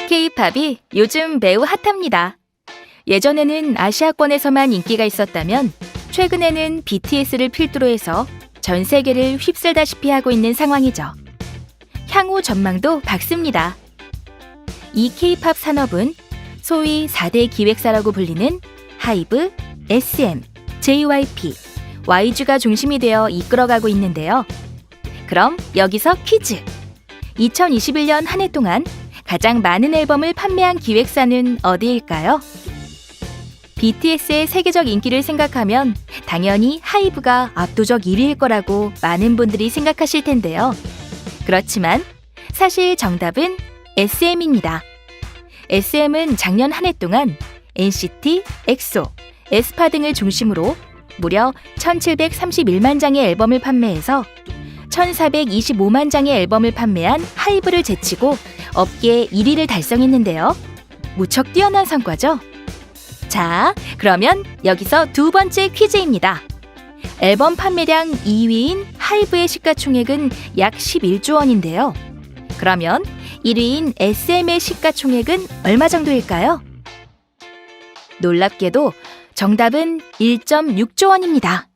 K-팝이 요즘 매우 핫합니다. 예전에는 아시아권에서만 인기가 있었다면 최근에는 BTS를 필두로 해서 전 세계를 휩쓸다시피 하고 있는 상황이죠. 향후 전망도 밝습니다. 이 K-팝 산업은 소위 4대 기획사라고 불리는 하이브, SM, JYP, YG가 중심이 되어 이끌어가고 있는데요. 그럼 여기서 퀴즈! 2021년 한 해 동안 가장 많은 앨범을 판매한 기획사는 어디일까요? BTS의 세계적 인기를 생각하면 당연히 하이브가 압도적 1위일 거라고 많은 분들이 생각하실 텐데요. 그렇지만 사실 정답은 SM입니다. SM은 작년 한 해 동안 NCT, 엑소, 에스파 등을 중심으로 무려 1731만 장의 앨범을 판매해서 1425만 장의 앨범을 판매한 하이브를 제치고 업계 1위를 달성했는데요. 무척 뛰어난 성과죠? 자, 그러면 여기서 두 번째 퀴즈입니다. 앨범 판매량 2위인 하이브의 시가총액은 약 11조 원인데요. 그러면 1위인 SM의 시가총액은 얼마 정도일까요? 놀랍게도 정답은 1.6조 원입니다.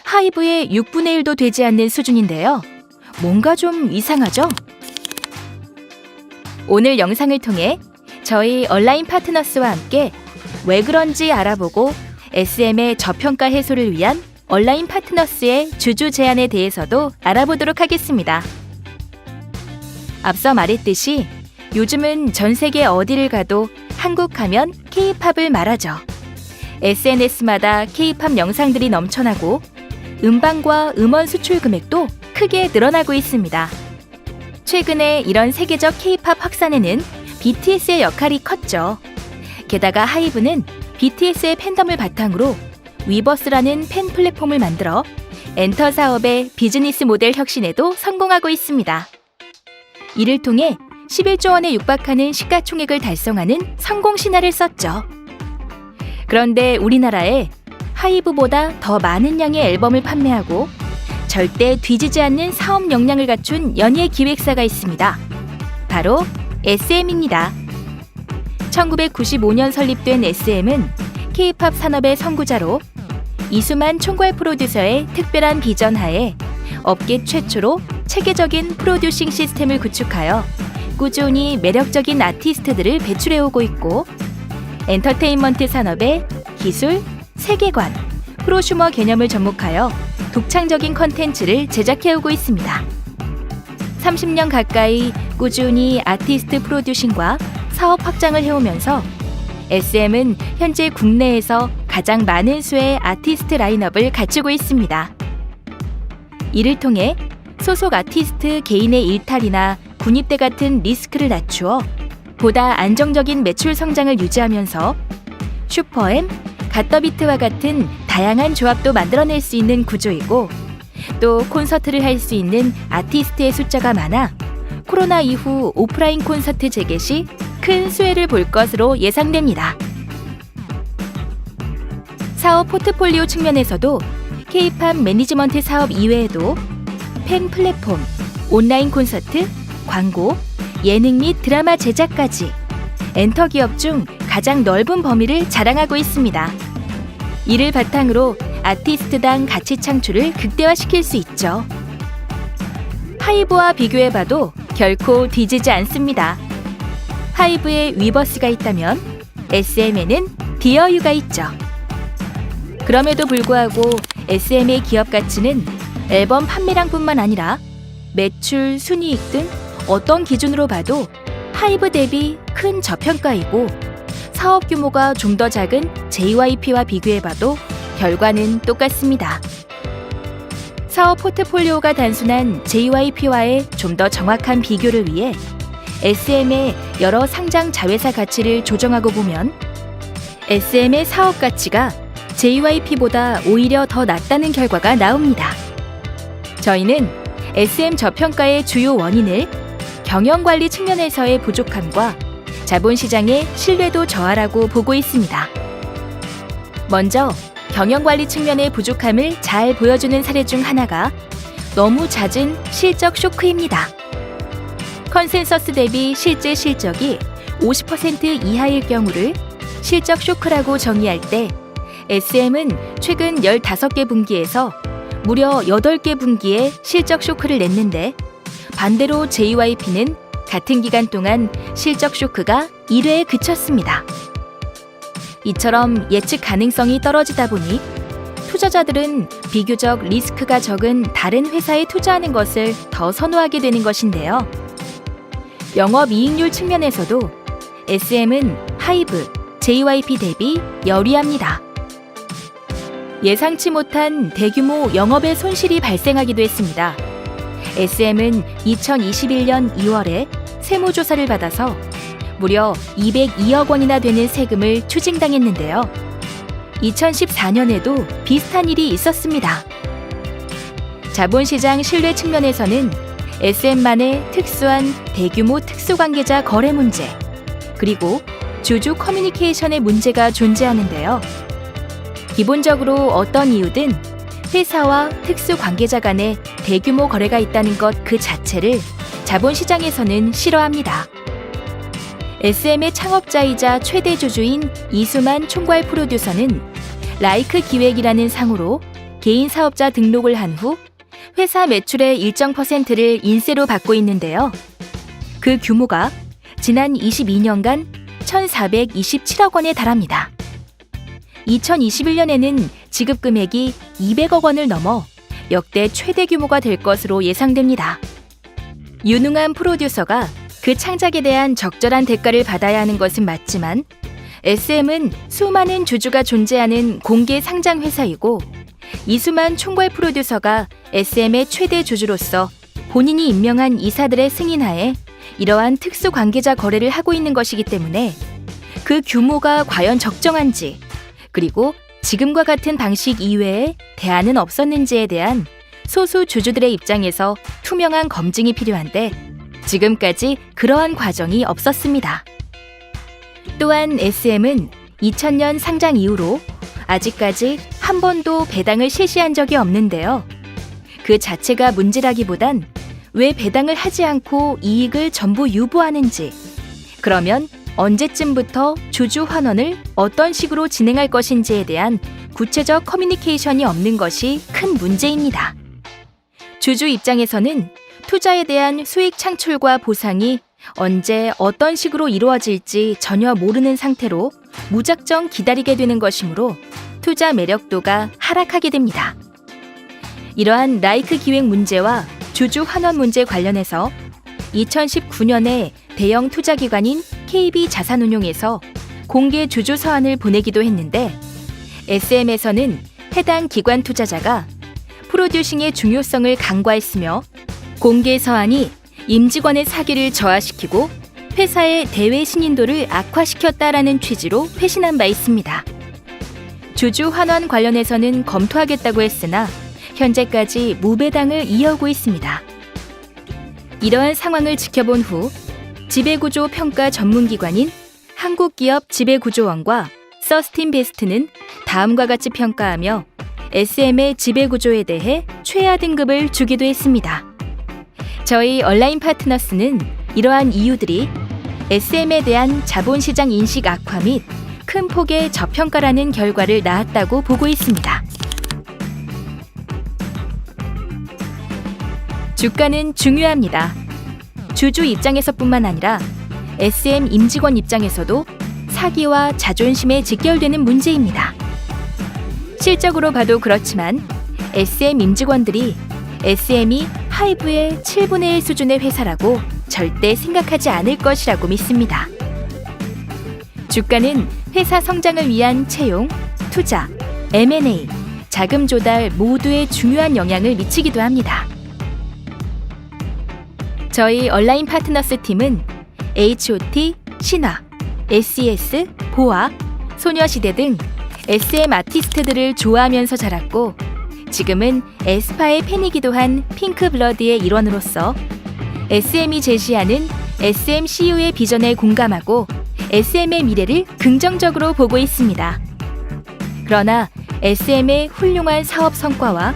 하이브의 6분의 1도 되지 않는 수준인데요. 뭔가 좀 이상하죠? 오늘 영상을 통해 저희 온라인 파트너스와 함께 왜 그런지 알아보고 SM의 저평가 해소를 위한 온라인 파트너스의 주주 제안에 대해서도 알아보도록 하겠습니다. 앞서 말했듯이 요즘은 전 세계 어디를 가도 한국 하면 K-팝을 말하죠. SNS마다 K-팝 영상들이 넘쳐나고 음반과 음원 수출 금액도 크게 늘어나고 있습니다. 최근에 이런 세계적 K-팝 확산에는 BTS의 역할이 컸죠. 게다가 하이브는 BTS의 팬덤을 바탕으로 위버스라는 팬 플랫폼을 만들어 엔터 사업의 비즈니스 모델 혁신에도 성공하고 있습니다. 이를 통해 11조 원에 육박하는 시가총액을 달성하는 성공 신화를 썼죠. 그런데 우리나라에 하이브보다 더 많은 양의 앨범을 판매하고 절대 뒤지지 않는 사업 역량을 갖춘 연예 기획사가 있습니다. 바로 SM입니다. 1995년 설립된 SM은 K-팝 산업의 선구자로 이수만 총괄 프로듀서의 특별한 비전 하에 업계 최초로 체계적인 프로듀싱 시스템을 구축하여 꾸준히 매력적인 아티스트들을 배출해오고 있고 엔터테인먼트 산업의 기술, 세계관, 프로슈머 개념을 접목하여 독창적인 컨텐츠를 제작해오고 있습니다. 30년 가까이 꾸준히 아티스트 프로듀싱과 사업 확장을 해오면서 SM은 현재 국내에서 가장 많은 수의 아티스트 라인업을 갖추고 있습니다. 이를 통해 소속 아티스트 개인의 일탈이나 군입대 같은 리스크를 낮추어 보다 안정적인 매출 성장을 유지하면서 슈퍼엠, 갓더비트와 같은 다양한 조합도 만들어낼 수 있는 구조이고 또 콘서트를 할 수 있는 아티스트의 숫자가 많아 코로나 이후 오프라인 콘서트 재개 시 큰 수혜를 볼 것으로 예상됩니다. 사업 포트폴리오 측면에서도 K-팝 매니지먼트 사업 이외에도 팬 플랫폼, 온라인 콘서트, 광고, 예능 및 드라마 제작까지 엔터 기업 중 가장 넓은 범위를 자랑하고 있습니다. 이를 바탕으로 아티스트당 가치 창출을 극대화시킬 수 있죠. 하이브와 비교해봐도 결코 뒤지지 않습니다. 하이브에 위버스가 있다면 SM에는 디어유가 있죠. 그럼에도 불구하고 SM의 기업 가치는 앨범 판매량뿐만 아니라 매출, 순이익 등 어떤 기준으로 봐도 하이브 대비 큰 저평가이고 사업 규모가 좀 더 작은 JYP와 비교해봐도 결과는 똑같습니다. 사업 포트폴리오가 단순한 JYP와의 좀 더 정확한 비교를 위해 SM의 여러 상장 자회사 가치를 조정하고 보면 SM의 사업 가치가 JYP보다 오히려 더 낮다는 결과가 나옵니다. 저희는 SM 저평가의 주요 원인을 경영관리 측면에서의 부족함과 자본시장의 신뢰도 저하라고 보고 있습니다. 먼저 경영관리 측면의 부족함을 잘 보여주는 사례 중 하나가 너무 잦은 실적 쇼크입니다. 컨센서스 대비 실제 실적이 50% 이하일 경우를 실적 쇼크라고 정의할 때 SM은 최근 15개 분기에서 무려 8개 분기에 실적 쇼크를 냈는데 반대로 JYP는 같은 기간 동안 실적 쇼크가 1회에 그쳤습니다. 이처럼 예측 가능성이 떨어지다 보니 투자자들은 비교적 리스크가 적은 다른 회사에 투자하는 것을 더 선호하게 되는 것인데요. 영업이익률 측면에서도 SM은 하이브, JYP 대비 열이합니다. 예상치 못한 대규모 영업의 손실이 발생하기도 했습니다. SM은 2021년 2월에 세무조사를 받아서 무려 202억 원이나 되는 세금을 추징당했는데요. 2014년에도 비슷한 일이 있었습니다. 자본시장 신뢰 측면에서는 SM만의 특수한 대규모 특수관계자 거래 문제, 그리고 주주 커뮤니케이션의 문제가 존재하는데요. 기본적으로 어떤 이유든 회사와 특수관계자 간에 대규모 거래가 있다는 것 그 자체를 자본시장에서는 싫어합니다. SM의 창업자이자 최대 주주인 이수만 총괄 프로듀서는 라이크 기획이라는 상호로 개인 사업자 등록을 한 후 회사 매출의 일정 %를 인세로 받고 있는데요. 그 규모가 지난 22년간 1,427억 원에 달합니다. 2021년에는 지급 금액이 200억 원을 넘어 역대 최대 규모가 될 것으로 예상됩니다. 유능한 프로듀서가 그 창작에 대한 적절한 대가를 받아야 하는 것은 맞지만 SM은 수많은 주주가 존재하는 공개 상장 회사이고 이수만 총괄 프로듀서가 SM의 최대 주주로서 본인이 임명한 이사들의 승인하에 이러한 특수 관계자 거래를 하고 있는 것이기 때문에 그 규모가 과연 적정한지, 그리고 지금과 같은 방식 이외에 대안은 없었는지에 대한 소수 주주들의 입장에서 투명한 검증이 필요한데 지금까지 그러한 과정이 없었습니다. 또한 SM은 2000년 상장 이후로 아직까지 한 번도 배당을 실시한 적이 없는데요. 그 자체가 문제라기보단 왜 배당을 하지 않고 이익을 전부 유보하는지, 그러면 언제쯤부터 주주 환원을 어떤 식으로 진행할 것인지에 대한 구체적 커뮤니케이션이 없는 것이 큰 문제입니다. 주주 입장에서는 투자에 대한 수익 창출과 보상이 언제 어떤 식으로 이루어질지 전혀 모르는 상태로 무작정 기다리게 되는 것이므로 투자 매력도가 하락하게 됩니다. 이러한 라이크 기획 문제와 주주 환원 문제 관련해서 2019년에 대형 투자기관인 KB자산운용에서 공개 주주 서한을 보내기도 했는데 SM에서는 해당 기관 투자자가 프로듀싱의 중요성을 간과했으며 공개 서한이 임직원의 사기를 저하시키고 회사의 대외 신인도를 악화시켰다라는 취지로 회신한 바 있습니다. 주주 환원 관련해서는 검토하겠다고 했으나 현재까지 무배당을 이어오고 있습니다. 이러한 상황을 지켜본 후 지배구조 평가 전문기관인 한국기업 지배구조원과 서스틴베스트는 다음과 같이 평가하며 SM의 지배구조에 대해 최하 등급을 주기도 했습니다. 저희 온라인 파트너스는 이러한 이유들이 SM에 대한 자본시장 인식 악화 및 큰 폭의 저평가라는 결과를 낳았다고 보고 있습니다. 주가는 중요합니다. 주주 입장에서뿐만 아니라 SM 임직원 입장에서도 사기와 자존심에 직결되는 문제입니다. 실적으로 봐도 그렇지만 SM 임직원들이 SM이 하이브의 7분의 1 수준의 회사라고 절대 생각하지 않을 것이라고 믿습니다. 주가는 회사 성장을 위한 채용, 투자, M&A, 자금 조달 모두에 중요한 영향을 미치기도 합니다. 저희 온라인 파트너스 팀은 H.O.T, 신화, SES, 보아, 소녀시대 등 SM 아티스트들을 좋아하면서 자랐고 지금은 에스파의 팬이기도 한 핑크블러드의 일원으로서 SM이 제시하는 SM CU의 비전에 공감하고 SM의 미래를 긍정적으로 보고 있습니다. 그러나 SM의 훌륭한 사업 성과와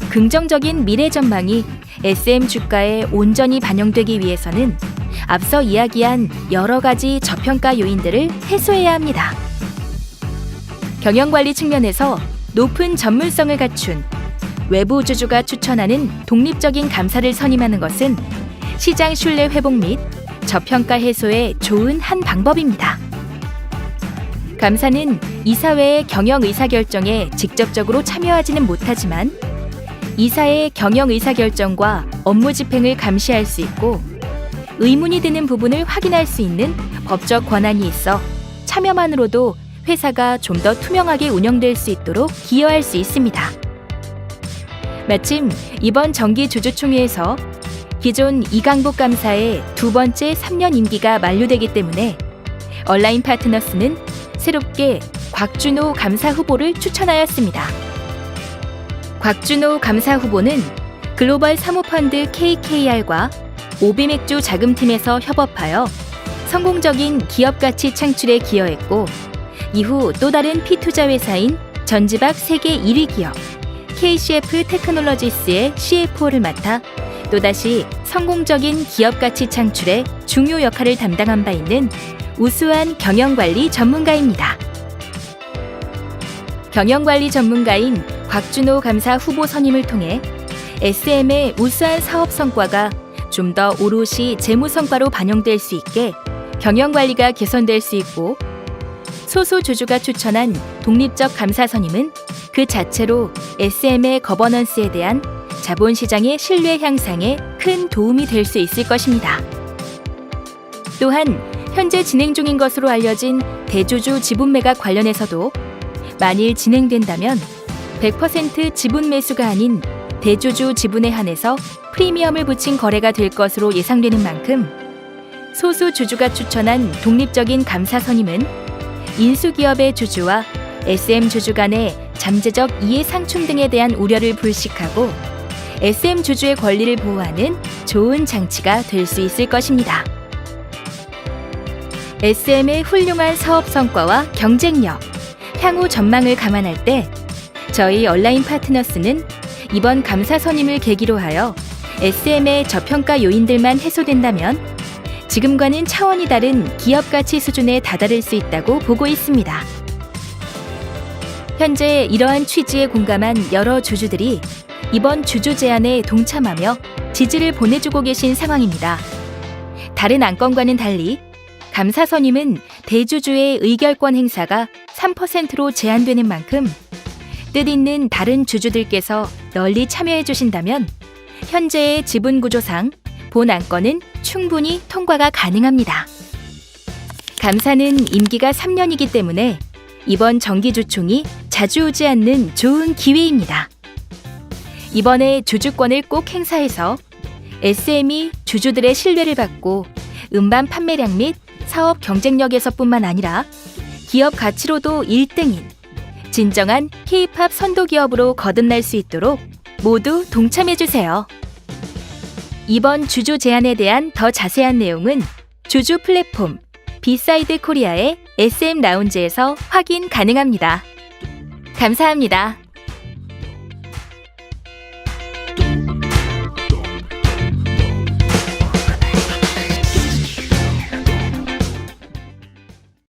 긍정적인 미래 전망이 SM 주가에 온전히 반영되기 위해서는 앞서 이야기한 여러 가지 저평가 요인들을 해소해야 합니다. 경영관리 측면에서 높은 전문성을 갖춘 외부 주주가 추천하는 독립적인 감사를 선임하는 것은 시장 신뢰 회복 및 저평가 해소에 좋은 한 방법입니다. 감사는 이사회의 경영 의사결정에 직접적으로 참여하지는 못하지만 이사의 경영 의사결정과 업무 집행을 감시할 수 있고 의문이 드는 부분을 확인할 수 있는 법적 권한이 있어 참여만으로도 회사가 좀 더 투명하게 운영될 수 있도록 기여할 수 있습니다. 마침 이번 정기 주주총회에서 기존 이강복 감사의 두 번째 3년 임기가 만료되기 때문에 얼라인 파트너스는 새롭게 곽준호 감사 후보를 추천하였습니다. 곽준호 감사 후보는 글로벌 사모펀드 KKR과 오비맥주 자금팀에서 협업하여 성공적인 기업가치 창출에 기여했고 이후 또 다른 피투자 회사인 전지박 세계 1위 기업 KCF 테크놀로지스의 CFO를 맡아 또다시 성공적인 기업가치 창출에 중요 역할을 담당한 바 있는 우수한 경영관리 전문가입니다. 경영관리 전문가인 곽준호 감사 후보 선임을 통해 SM의 우수한 사업 성과가 좀 더 오롯이 재무 성과로 반영될 수 있게 경영관리가 개선될 수 있고 소수 주주가 추천한 독립적 감사 선임은 그 자체로 SM의 거버넌스에 대한 자본시장의 신뢰 향상에 큰 도움이 될 수 있을 것입니다. 또한 현재 진행 중인 것으로 알려진 대주주 지분 매각 관련해서도 만일 진행된다면 100% 지분 매수가 아닌 대주주 지분에 한해서 프리미엄을 붙인 거래가 될 것으로 예상되는 만큼 소수 주주가 추천한 독립적인 감사 선임은 인수기업의 주주와 SM 주주 간의 잠재적 이해 상충 등에 대한 우려를 불식하고 SM 주주의 권리를 보호하는 좋은 장치가 될 수 있을 것입니다. SM의 훌륭한 사업 성과와 경쟁력, 향후 전망을 감안할 때 저희 얼라인 파트너스는 이번 감사 선임을 계기로 하여 SM의 저평가 요인들만 해소된다면 지금과는 차원이 다른 기업 가치 수준에 다다를 수 있다고 보고 있습니다. 현재 이러한 취지에 공감한 여러 주주들이 이번 주주 제안에 동참하며 지지를 보내주고 계신 상황입니다. 다른 안건과는 달리 감사 선임은 대주주의 의결권 행사가 3%로 제한되는 만큼 뜻있는 다른 주주들께서 널리 참여해 주신다면 현재의 지분 구조상 본 안건은 충분히 통과가 가능합니다. 감사는 임기가 3년이기 때문에 이번 정기주총이 자주 오지 않는 좋은 기회입니다. 이번에 주주권을 꼭 행사해서 SM이 주주들의 신뢰를 받고 음반 판매량 및 사업 경쟁력에서뿐만 아니라 기업 가치로도 1등인 진정한 K-팝 선도 기업으로 거듭날 수 있도록 모두 동참해주세요. 이번 주주 제안에 대한 더 자세한 내용은 주주 플랫폼 비사이드 코리아의 SM 라운지에서 확인 가능합니다. 감사합니다.